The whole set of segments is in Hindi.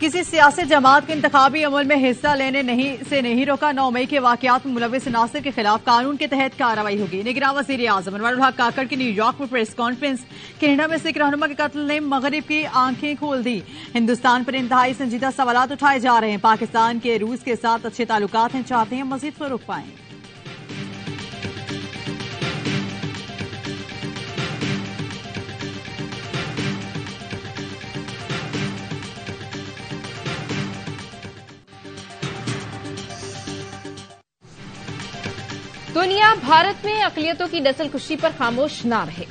किसी सियासी जमात के इंतखाबी अमल में हिस्सा लेने नहीं रोका। 9 मई के वाकयात में मुलविस नासिर के खिलाफ कानून के तहत कार्रवाई होगी। निगरान वजीर आजम अनवारुल हक काकड़ की न्यूयॉर्क में प्रेस कॉन्फ्रेंस। कनाडा में सिख रहनुमा के कत्ल ने मगरिब की आंखें खोल दी। हिंदुस्तान पर इंतहाई संजीदा सवालात उठाए जा रहे हैं। पाकिस्तान के रूस के साथ अच्छे ताल्लुकात हैं, चाहते हैं मजीद फरोग पाएं। दुनिया भारत में अकलियतों की नस्लकुशी पर खामोश ना रहे।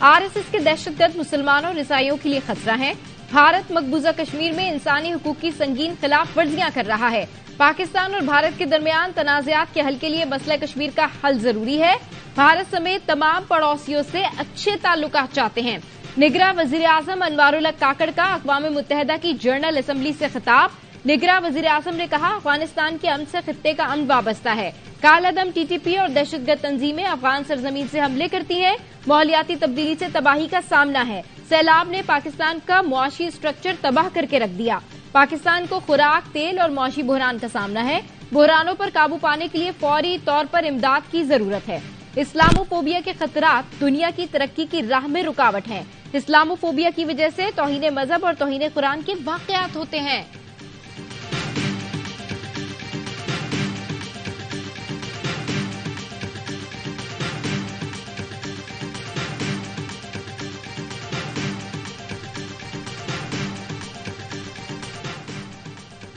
आरएसएस के दहशतगर्द मुसलमानों और ईसाइयों के लिए खतरा है। भारत मकबूजा कश्मीर में इंसानी हुकूक की संगीन खिलाफ वर्जियां कर रहा है। पाकिस्तान और भारत के दरमियान तनाज़ात के हल के लिए मसला कश्मीर का हल जरूरी है। भारत समेत तमाम पड़ोसियों से अच्छे ताल्लुकात चाहते हैं। निगरान वजीर आजम अनवारुल हक काकड़ का अक़वाम मुत्तहिदा की जनरल असम्बली से खिताब। निगरान वजीर आजम ने कहा, अफगानिस्तान के अमन से खित्ते का अमन वाबस्ता है। कालादम टीटीपी और दहशतगर्द तंजीमें अफगान सरजमीन से हमले करती हैं। माहौलियाती तब्दीली से तबाही का सामना है। सैलाब ने पाकिस्तान का मुआशी स्ट्रक्चर तबाह करके रख दिया। पाकिस्तान को खुराक, तेल और मुआशी बहरान का सामना है। बहरानों पर काबू पाने के लिए फौरी तौर पर इमदाद की जरूरत है। इस्लामोफोबिया के खतरात दुनिया की तरक्की की राह में रुकावट हैं। इस्लामोफोबिया की वजह से तौहीन मजहब और तौहीन कुरान के वाकयात होते हैं।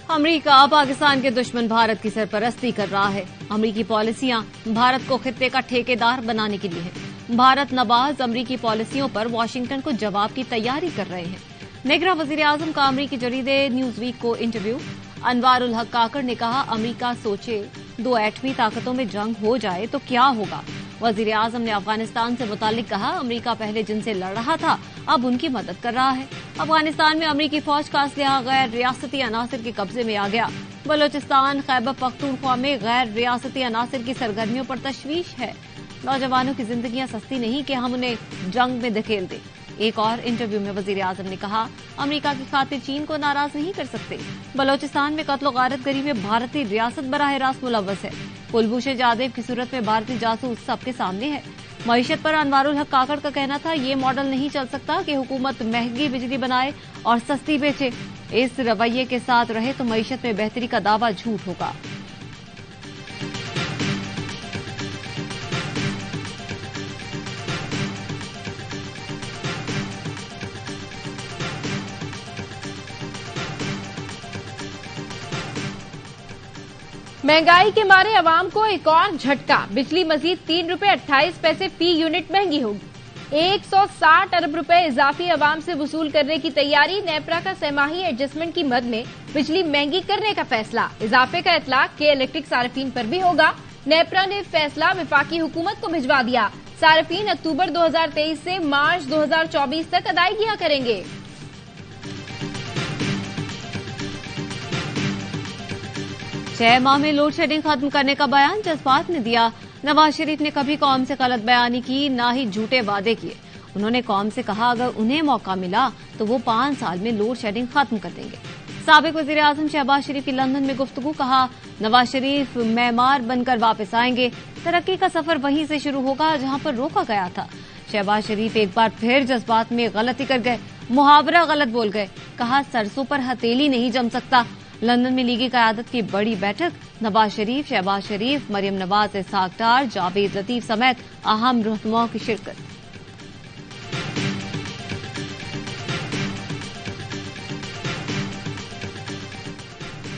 अमरीका पाकिस्तान के दुश्मन भारत की सरपरस्ती कर रहा है। अमरीकी पॉलिसियां भारत को खित्ते का ठेकेदार बनाने के लिए है। भारत नवाज अमरीकी पॉलिसियों पर वाशिंगटन को जवाब की तैयारी कर रहे हैं। निगरान वजीर आजम का अमरीकी जरीदे न्यूज वीक को इंटरव्यू। अनवारुल हक काकड़ ने कहा, अमरीका सोचे 2 एटमी ताकतों में जंग हो जाए तो क्या होगा। वजीर आजम ने अफगानिस्तान से मुतालिक कहा, अमरीका पहले जिनसे लड़ रहा था अब उनकी मदद कर रहा है। अफगानिस्तान में अमरीकी फौज का असलहा गैर रियासती अनासर के कब्जे में आ गया। बलोचिस्तान, खैबर पख्तूनख्वा में गैर रियासती अनासर की सरगर्मियों पर तशवीश है। नौजवानों की जिंदगियां सस्ती नहीं कि हम उन्हें जंग में धकेल दें। एक और इंटरव्यू में वजीर आजम ने कहा, अमरीका की खातिर चीन को नाराज नहीं कर सकते। बलोचिस्तान में कत्ल गारतगरी में भारतीय रियासत बराह रास्त मुलव्वस है। कुलभूषण जाधव की सूरत में भारतीय जासूस सबके सामने है। मईशत पर अनवारुल हक काकड़ का कहना था, ये मॉडल नहीं चल सकता कि हुकूमत महंगी बिजली बनाए और सस्ती बेचे। इस रवैये के साथ रहे तो मईशत में बेहतरी का दावा झूठ होगा। महंगाई के मारे अवाम को एक और झटका। बिजली मजीद 3 रुपए 28 पैसे फी यूनिट महंगी होगी। 160 अरब रुपए इजाफी अवाम से वसूल करने की तैयारी। नेपरा का सहमाही एडजस्टमेंट की मद में बिजली महंगी करने का फैसला। इजाफे का इतलाक के इलेक्ट्रिक सार्फिन पर भी होगा। नेपरा ने फैसला विफाकी हुकूमत को भिजवा दिया। सार्फिन अक्टूबर 2023 से मार्च 2024 तक अदायगियां करेंगे। छह माह में लोड शेडिंग खत्म करने का बयान जज्बात ने दिया। नवाज शरीफ ने कभी कौम से गलत बयानी की, ना ही झूठे वादे किए। उन्होंने कौम से कहा, अगर उन्हें मौका मिला तो वो 5 साल में लोड शेडिंग खत्म कर देंगे। साबिक वजीर आजम शहबाज शरीफ की लंदन में गुफ्तगू। कहा, नवाज शरीफ मेमार बनकर वापस आएंगे। तरक्की का सफर वहीं से शुरू होगा जहां पर रोका गया था। शहबाज शरीफ एक बार फिर जज्बात में गलती कर गए, मुहावरा गलत बोल गए। कहा, सरसों पर हथेली नहीं जम सकता। लंदन में लीगी क़यादत की बड़ी बैठक। नवाज शरीफ, शहबाज शरीफ, मरियम नवाज, इसहाक डार, जावेद लतीफ समेत अहम रहनुमाओं की शिरकत।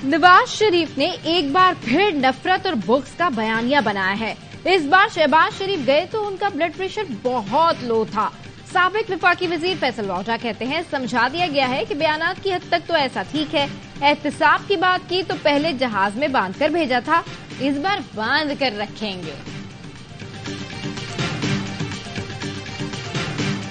नवाज शरीफ ने एक बार फिर नफरत और बुग़्ज़ का बयानिया बनाया है। इस बार शहबाज शरीफ गए तो उनका ब्लड प्रेशर बहुत लो था। साबिक विफाकी वजीर फैसल वाउटा कहते हैं, समझा दिया गया है कि बयानात की हद तक तो ऐसा ठीक है। एहतिसाब की बात की तो पहले जहाज में बांध कर भेजा था, इस बार बांध कर रखेंगे।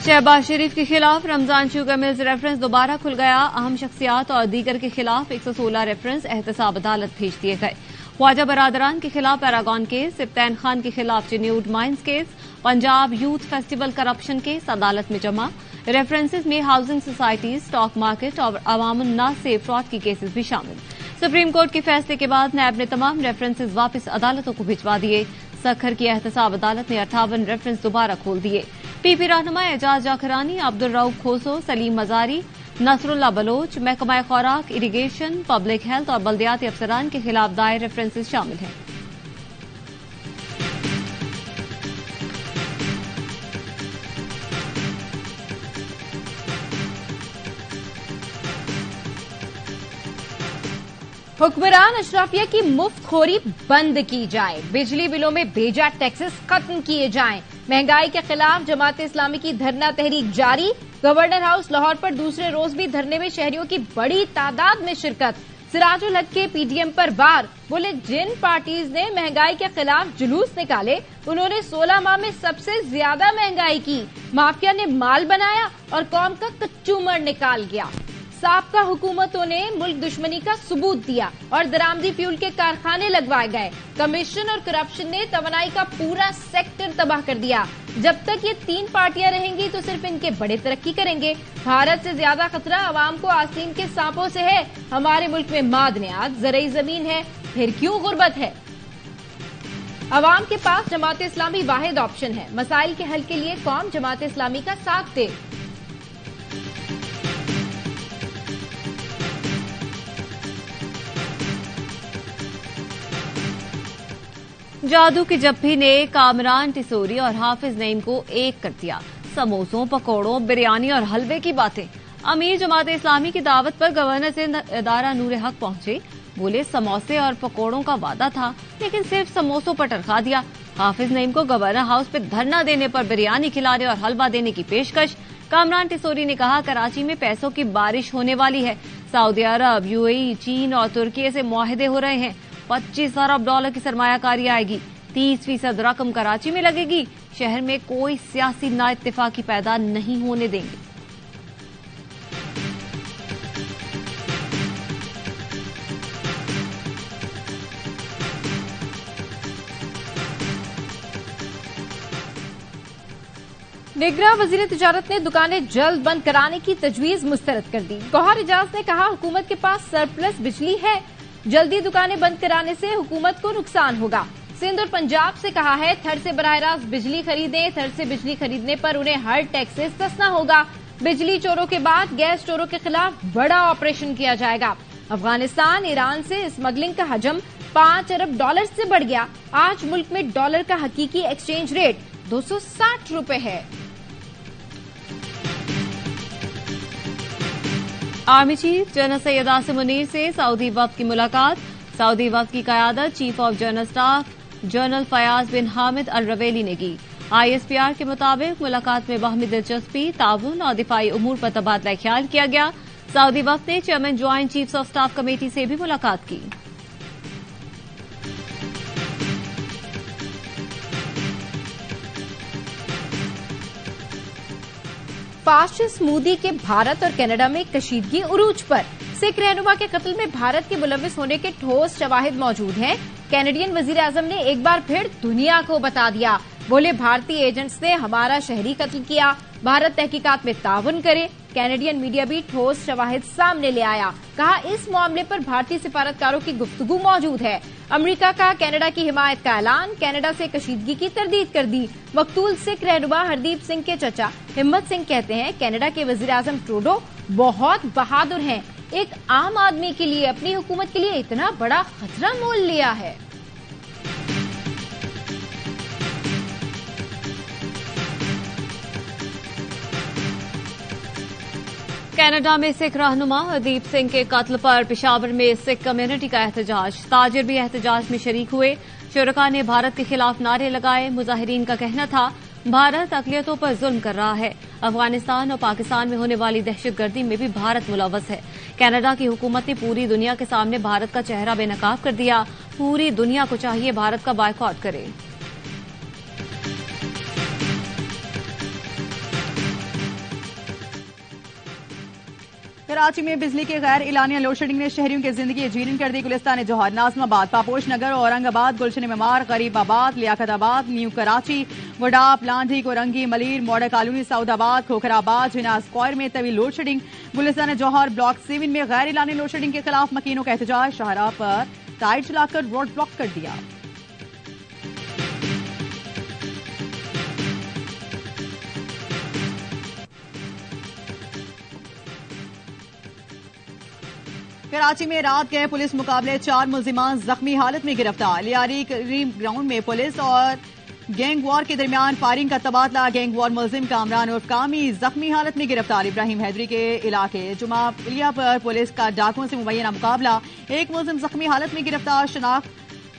शहबाज शरीफ के खिलाफ रमजान शुगर मिल्स रेफरेंस दोबारा खुल गया। अहम शख्सियात और दीगर के खिलाफ 116 रेफरेंस एहतसाब अदालत भेज दिए गए। ख्वाजा बरादरान के खिलाफ पैरागॉन केस, इब्तैन खान के खिलाफ Chiniot mines case, Punjab youth festival corruption case अदालत में जमा। रेफरेंसेस में हाउसिंग सोसाइटी, स्टॉक मार्केट और अवामुन नास से फ्रॉड की केसेस भी शामिल। सुप्रीम कोर्ट के फैसले के बाद नैब ने तमाम रेफरेंसेस वापस अदालतों को भिजवा दिए। सखर की एहतसाब अदालत ने 58 रेफरेंस दोबारा खोल दिए। पीपी रहनुमा एजाज जाखरानी, अब्दुल रऊफ खोसो, सलीम मजारी, नसरुल्लाह बलोच, महकमा खुराक, इरिगेशन, पब्लिक हेल्थ और बल्दियाती अफसरान के खिलाफ दायर रेफरेंसेस शामिल हैं। हुक्मरान अशराफिया की मुफ्तखोरी बंद की जाए, बिजली बिलों में बेजा टैक्सेस खत्म किए जाएं, महंगाई के खिलाफ जमात इस्लामी की धरना तहरीक जारी। गवर्नर हाउस लाहौर पर दूसरे रोज भी धरने में शहरियों की बड़ी तादाद में शिरकत। सिराजुल हक के पीडीएम पर वार, बोले जिन पार्टीज ने महंगाई के खिलाफ जुलूस निकाले उन्होंने 16 माह में सबसे ज्यादा महंगाई की। माफिया ने माल बनाया और कौम का कच्चूमर निकाल गया। साबका हुकूमतों ने मुल्क दुश्मनी का सबूत दिया और दरामदी फ्यूल के कारखाने लगवाए गए। कमीशन और करप्शन ने तवानाई का पूरा सेक्टर तबाह कर दिया। जब तक ये तीन पार्टियां रहेंगी तो सिर्फ इनके बड़े तरक्की करेंगे। भारत से ज्यादा खतरा आवाम को आस्तीन के सांपों से है। हमारे मुल्क में मादनियात, ज़रई जमीन है, फिर क्यों गुर्बत है। अवाम के पास जमात इस्लामी वाहिद ऑप्शन है। मसाइल के हल के लिए कौम जमात इस्लामी का साथ दे। जादू की जप्पी ने कामरान टिसोरी और हाफिज नईम को एक कर दिया। समोसों, पकौड़ों, बिरयानी और हलवे की बातें। अमीर जमात इस्लामी की दावत पर गवर्नर से इदारा नूर हक पहुंचे। बोले समोसे और पकौड़ों का वादा था लेकिन सिर्फ समोसों पर टरखा दिया। हाफिज नईम को गवर्नर हाउस पर धरना देने पर बिरयानी खिलाने और हलवा देने की पेशकश। कामरान टिसोरी ने कहा कराची में पैसों की बारिश होने वाली है। सऊदी अरब, यूएई, चीन और तुर्की से मुआहदे हो रहे हैं। 25 अरब डॉलर की सरमायाकारी आएगी। 30% रकम कराची में लगेगी। शहर में कोई सियासी नाइत्तेफाकी पैदा नहीं होने देंगे। निगरां वजीर तिजारत ने दुकानें जल्द बंद कराने की तजवीज मुस्तरद कर दी। गौहर एजाज ने कहा हुकूमत के पास सरप्लस बिजली है, जल्दी दुकानें बंद कराने से हुकूमत को नुकसान होगा। सिंध और पंजाब से कहा है थर से बराह रास्त बिजली खरीदें। थर से बिजली खरीदने पर उन्हें हर टैक्स से सस्ता होगा। बिजली चोरों के बाद गैस चोरों के खिलाफ बड़ा ऑपरेशन किया जाएगा। अफगानिस्तान ईरान से स्मगलिंग का हजम 5 अरब डॉलर से बढ़ गया। आज मुल्क में डॉलर का हकीकी एक्सचेंज रेट 260 रुपए है। Army chief general Syed Asim Munir से सऊदी वफ्द की मुलाकात। सऊदी वफ्द की क़यादत chief of general staff general Fayyadh bin Hamed Al Ruwaili ने की। आईएसपीआर के मुताबिक मुलाकात में बाहमी दिलचस्पी, ताउन और दिफाई उमूर पर तबादला ख्याल किया गया। सऊदी वफ्द ने chairman joint chiefs of staff committee से भी मुलाकात की। फाशिस्ट मोदी के भारत और कनाडा में कशीदगी उरूज पर। सिख रहनुमा के कत्ल में भारत के मुलविस होने के ठोस शवाहिद मौजूद हैं। कैनेडियन वजीर आजम ने एक बार फिर दुनिया को बता दिया। बोले भारतीय एजेंट्स ने हमारा शहरी कत्ल किया, भारत तहकीकात में ताउन करे। कैनेडियन मीडिया भी ठोस शवाहिद सामने ले आया। कहा इस मामले पर भारतीय सिफारतकारों की गुफ्तगू मौजूद है। अमेरिका का कनाडा की हिमायत का ऐलान। कनाडा से कशीदगी की तरदीद कर दी। मकतूल सिख रहनुमा हरदीप सिंह के चचा हिम्मत सिंह कहते हैं कनाडा के वजीर आजम ट्रूडो बहुत बहादुर हैं। एक आम आदमी के लिए, अपनी हुकूमत के लिए इतना बड़ा खतरा मोल लिया है। कनाडा में सिख रहनुमा हरदीप सिंह के कत्ल पर पेशावर में सिख कम्युनिटी का एहतजाज। ताजिर भी एहतजाज में शरीक हुए। शुरका ने भारत के खिलाफ नारे लगाए। मुजाहिरीन का कहना था भारत अकलियतों पर जुल्म कर रहा है। अफगानिस्तान और पाकिस्तान में होने वाली दहशतगर्दी में भी भारत मुलव्वस है। कनाडा की हुकूमत ने पूरी दुनिया के सामने भारत का चेहरा बेनकाब कर दिया। पूरी दुनिया को चाहिए भारत का बायकॉट करे। कराची में बिजली के गैर इलानिया लोड शेडिंग ने शहरियों की जिंदगी जीर्ण कर दी। गुलिस्तान जौहर, नाज़माबाद, पापोश नगर, औरंगाबाद, गुलशन मेमार, गरीबाबाद, लियाकताबाद, न्यू कराची वडा, प्लांटी, Korangi, Malir, Model Colony, Saudabad, Khokhrabad, Jinnah Square में तवी load shedding. Gulistan Johar block 7 में गैर इलानी लोड शेडिंग के खिलाफ मकीनों का एहतजाज। शाहराह पर टायर चलाकर रोड ब्लॉक कर दिया। कराची में रात के पुलिस मुकाबले 4 मुलजिमान जख्मी हालत में गिरफ्तार। लियारी करीम ग्राउंड में पुलिस और गैंग वॉर के दरमियान फायरिंग का तबादला। गैंग वॉर मुलजिम कामरान और कामी जख्मी हालत में गिरफ्तार। इब्राहिम हैदरी के इलाके जुमापुलिया पर पुलिस का डाकुओं से मुबैना मुकाबला। एक मुलजिम जख्मी हालत में गिरफ्तार। शनाख्त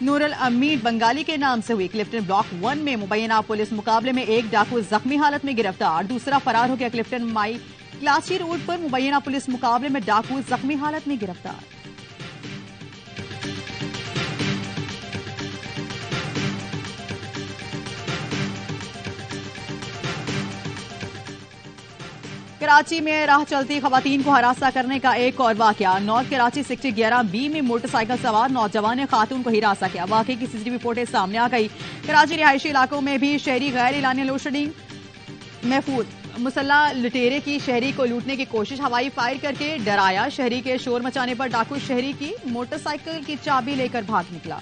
नूरुल अमीन बंगाली के नाम से हुई। क्लिफ्टन ब्लॉक 1 में मुबैना पुलिस मुकाबले में एक डाकू जख्मी हालत में गिरफ्तार। दूसरा फरार हो गया। क्लिफ्टन माई क्लाची रोड पर मुबैना पुलिस मुकाबले में डाकू जख्मी हालत में गिरफ्तार। कराची में राह चलती खवातीन को हरासा करने का एक और वाकया। नॉर्थ कराची सेक्टर 11B में मोटरसाइकिल सवार नौजवान ने खातून को हिरासा किया। वाकई की सीसीटीवी फुटेज सामने आ गई। कराची रिहायशी इलाकों में भी शहरी गैर इलानी लोड शेडिंग महफूज। मुसल्ला लुटेरे की शहरी को लूटने की कोशिश, हवाई फायर करके डराया। शहरी के शोर मचाने पर डाकू शहरी की मोटरसाइकिल की चाबी लेकर भाग निकला।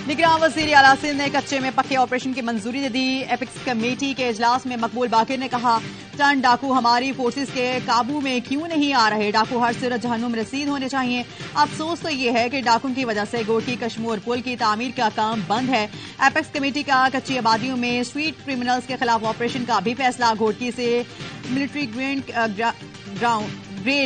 निगरान वजीर आला सिंध ने कच्चे में पक्के ऑपरेशन की मंजूरी दे दी। एपिक्स कमेटी के इजलास में मकबूल बाकिर ने कहा, टन डाकू हमारी फोर्सेस के काबू में क्यों नहीं आ रहे? डाकू हर सूरत जहन्नुम रसीद होने चाहिए। अफसोस तो ये है कि डाकुओं की वजह से गोटी कश्मोर पुल की तामीर का काम बंद है। एपेक्स कमेटी का कच्ची आबादियों में स्ट्रीट क्रिमिनल्स के खिलाफ ऑपरेशन का भी फैसला। घोटकी से मिलिट्री ग्रेड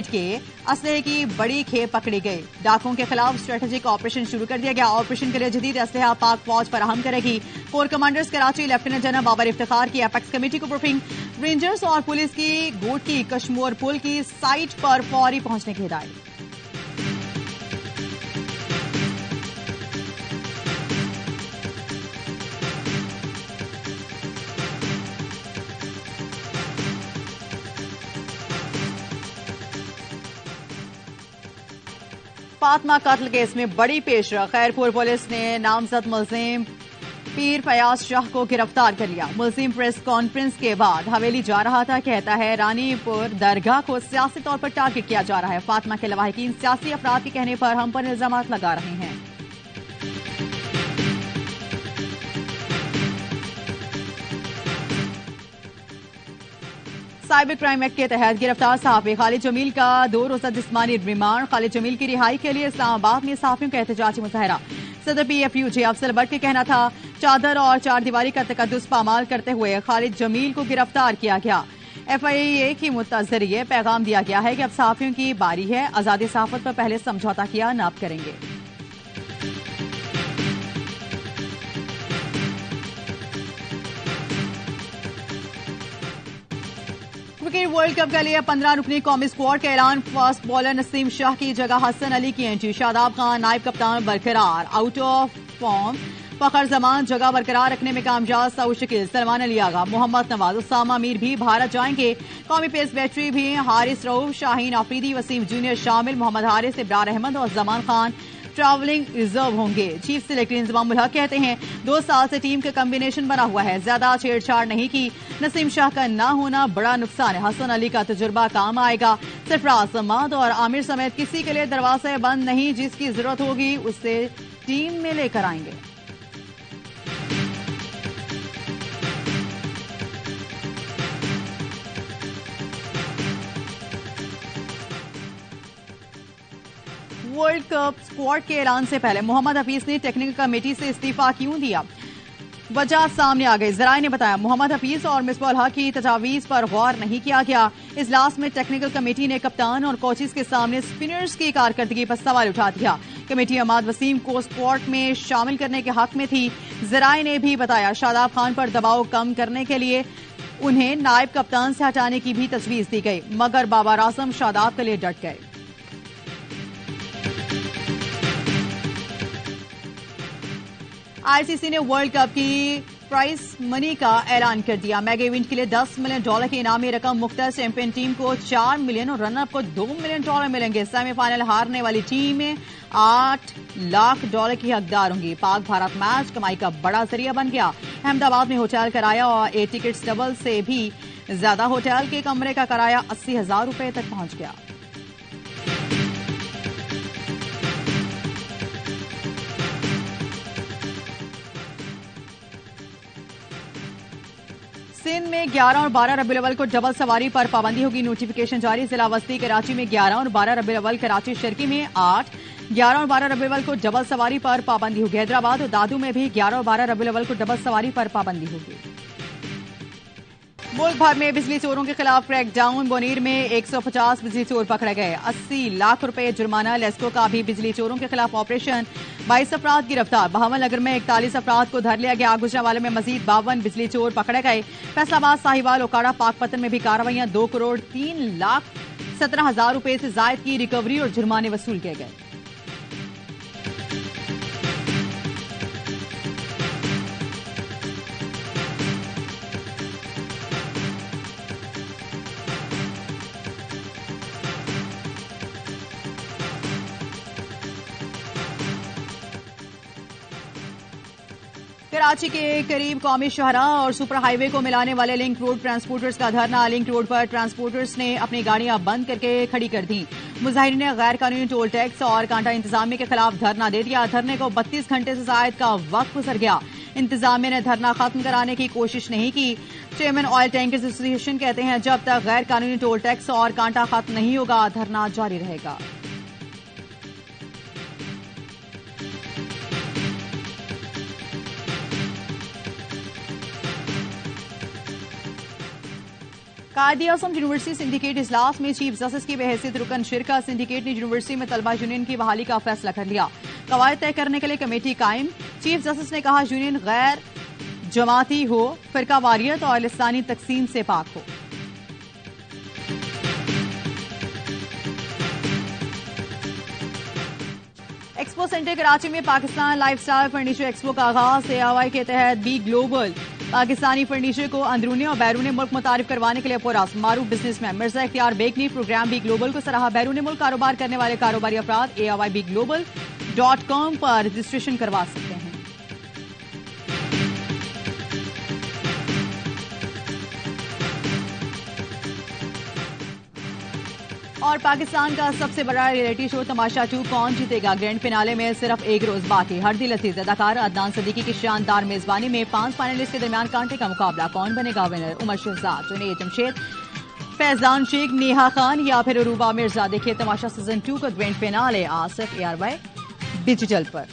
के असलहे की बड़ी खेप पकड़ी गई। डाकुओं के खिलाफ स्ट्रेटेजिक ऑपरेशन शुरू कर दिया गया। ऑपरेशन के लिए जदीद असलहा पाक फौज फराहम करेगी। Corps commanders Karachi lieutenant general Babar Iftikhar की एपेक्स कमेटी को ब्रीफिंग। रेंजर्स और पुलिस की गोटकी कश्मोर पुल की साइट पर फौरी पहुंचने की हिदायत। फातिमा कत्ल केस में बड़ी पेशरफ। खैरपुर पुलिस ने नामजद मुलजिम पीर फयाज शाह को गिरफ्तार कर लिया। मुलजिम प्रेस कॉन्फ्रेंस के बाद हवेली जा रहा था। कहता है रानीपुर दरगाह को सियासी तौर पर टारगेट किया जा रहा है। फातिमा के लवाहिकीन सियासी अफराद के कहने पर हम पर इल्जाम लगा रहे हैं। साइबर क्राइम एक्ट के तहत गिरफ्तार सहाफी खालिद जमील का 2 रोजा जिस्मानी रिमांड। खालिद जमील की रिहाई के लिए इस्लामाबाद में सहाफियों का एहतजाजी मुजाहरा। सदर PFUJ अफजल भट्ट का कहना था, चादर और चारदीवारी का तकद्दुस पामाल करते हुए खालिद जमील को गिरफ्तार किया गया। FIA की मुत्तज़ जरिए पैगाम दिया गया है कि अब सहाफियों की बारी है। आजादी सहाफत पर पहले समझौता किया, नाप करेंगे। क्रिकेट वर्ल्ड कप के लिए 15 रुकनी कौमी स्क्वाड का ऐलान। फास्ट बॉलर नसीम शाह की जगह हसन अली की एंट्री। शादाब खान नायब कप्तान बरकरार। आउट ऑफ फॉर्म फखर जमान जगह बरकरार रखने में कामयाब। सऊद शकील, सलमान अली आगा, मोहम्मद नवाज, उसामा मीर भी भारत जाएंगे। कौमी पेस बैटरी भी हारिस रऊफ, शाहीन आफरीदी, वसीम जूनियर शामिल। मोहम्मद हारिस, इब्रार अहमद और जमान खान ट्रैवलिंग रिजर्व होंगे। चीफ सिलेक्टर इंजमाम उल हक कहते हैं, 2 साल से टीम का कॉम्बिनेशन बना हुआ है, ज्यादा छेड़छाड़ नहीं की। नसीम शाह का ना होना बड़ा नुकसान है। हसन अली का तजुर्बा काम आएगा। सरफराज, समाद और आमिर समेत किसी के लिए दरवाजे बंद नहीं। जिसकी जरूरत होगी उससे टीम में लेकर आएंगे। वर्ल्ड कप स्क्वाड के ऐलान से पहले मोहम्मद हफीज ने टेक्निकल कमेटी से इस्तीफा क्यों दिया? वजह सामने आ गई। जराये ने बताया, मोहम्मद हफीज और मिसबाह हक की तजावीज पर गौर नहीं किया गया। इजलास में टेक्निकल कमेटी ने कप्तान और कोचेज के सामने स्पिनर्स की कारकर्दगी पर सवाल उठा दिया। कमेटी अहमद वसीम को स्क्वाड में शामिल करने के हक में थी। जराये ने भी बताया, शादाब खान पर दबाव कम करने के लिए उन्हें नायब कप्तान से हटाने की भी तजवीज दी गई, मगर बाबर आजम शादाब के लिए डट गए। ICC ने वर्ल्ड कप की प्राइज मनी का ऐलान कर दिया। मेगा इवेंट के लिए $10 मिलियन की इनामी रकम मुख्तलिफ चैंपियन टीम को $4 मिलियन और रनर अप को $2 मिलियन मिलेंगे। सेमीफाइनल हारने वाली टीम में $8 लाख की हकदार होंगी। पाक भारत मैच कमाई का बड़ा जरिया बन गया। अहमदाबाद में होटल किराया और एयर टिकट्स डबल से भी ज्यादा। होटल के कमरे का किराया 80,000 रुपए तक पहुंच गया। सिंध में 11 और 12 रबीउल अव्वल को डबल सवारी पर पाबंदी होगी। नोटिफिकेशन जारी। जिला वस्ती कराची में 11 और 12 रबीउल अव्वल, कराची शर्की में 8, 11 और 12 रबीउल अव्वल को डबल सवारी पर पाबंदी होगी। हैदराबाद और दादू में भी 11 और 12 रबीउल अव्वल को डबल सवारी पर पाबंदी होगी। मुल्क भर में बिजली चोरों के खिलाफ क्रैकडाउन। बोनीर में 150 बिजली चोर पकड़े गए। 80 लाख रुपए जुर्माना। लेस्को का भी बिजली चोरों के खिलाफ ऑपरेशन। 22 अफराद गिरफ्तार। बहावल नगर में 41 अफराद को धर लिया गया। गुजरांवाले में मजीद 52 बिजली चोर पकड़े गए। फैसलाबाद, साहिवाल, ओकाड़ा, पाकपतन में भी कार्रवाइयां। 2,03,17,000 रुपए से जायद की रिकवरी और जुर्माने वसूल किए गए। कराची के करीब कौमी शहरा और सुपर हाईवे को मिलाने वाले लिंक रोड ट्रांसपोर्टर्स का धरना। लिंक रोड पर ट्रांसपोर्टर्स ने अपनी गाड़ियां बंद करके खड़ी कर दी। मुजाहिरीन ने गैर कानूनी टोल टैक्स और कांटा इंतजामिया के खिलाफ धरना दे दिया। धरने को 32 घंटे से जायद का वक्त गुजर गया। इंतजामिया ने धरना खत्म कराने की कोशिश नहीं की। चेयरमैन ऑयल टैंकर्स एसोसिएशन कहते हैं, जब तक गैर कानूनी टोल टैक्स और कांटा खत्म नहीं होगा, धरना जारी रहेगा। कायद-ए-आज़म यूनिवर्सिटी सिंडिकेट इजलास में चीफ जस्टिस की बहैसियत रुकन शिरकत। सिंडिकेट ने यूनिवर्सिटी में तलबा यूनियन की बहाली का फैसला कर लिया। कवायद तय करने के लिए कमेटी कायम। चीफ जस्टिस ने कहा, यूनियन गैर जमाती हो, फिरका वारियत और लिसानी तकसीम से पाक हो। एक्सपो सेंटर कराची में पाकिस्तान लाइफस्टाइल फर्नीचर एक्सपो का आगाज। AOI के तहत बी ग्लोबल पाकिस्तानी फर्नीचर को अंदरूनी और बैरूनी मुल्क मुतारिफ करवाने के लिए पुरस्कार। मारूफ बिजनेसमैन मिर्जा इख्तियार बेग ने प्रोग्राम बी ग्लोबल को सराहा। बैरूनी मुल्क कारोबार करने वाले कारोबारी अफराद AOIBglobal.com पर रजिस्ट्रेशन करवा सकते हैं। और पाकिस्तान का सबसे बड़ा रियलिटी शो तमाशा 2 कौन जीतेगा। ग्रैंड फिनाले में सिर्फ एक रोज बाकी। हरदी लतीफ अदाकार अदनान सदीकी की शानदार मेजबानी में 5 फाइनलिस्ट के दरमियान कांटे का मुकाबला। कौन बनेगा विनर? उमर शहजाद, जुनैद जमशेद, फैजान शेख, नेहा खान या फिर अरूबा मिर्जा। देखिए तमाशा सीजन 2 का ग्रैंड फिनाले आज सिर्फ ARY डिजिटल पर।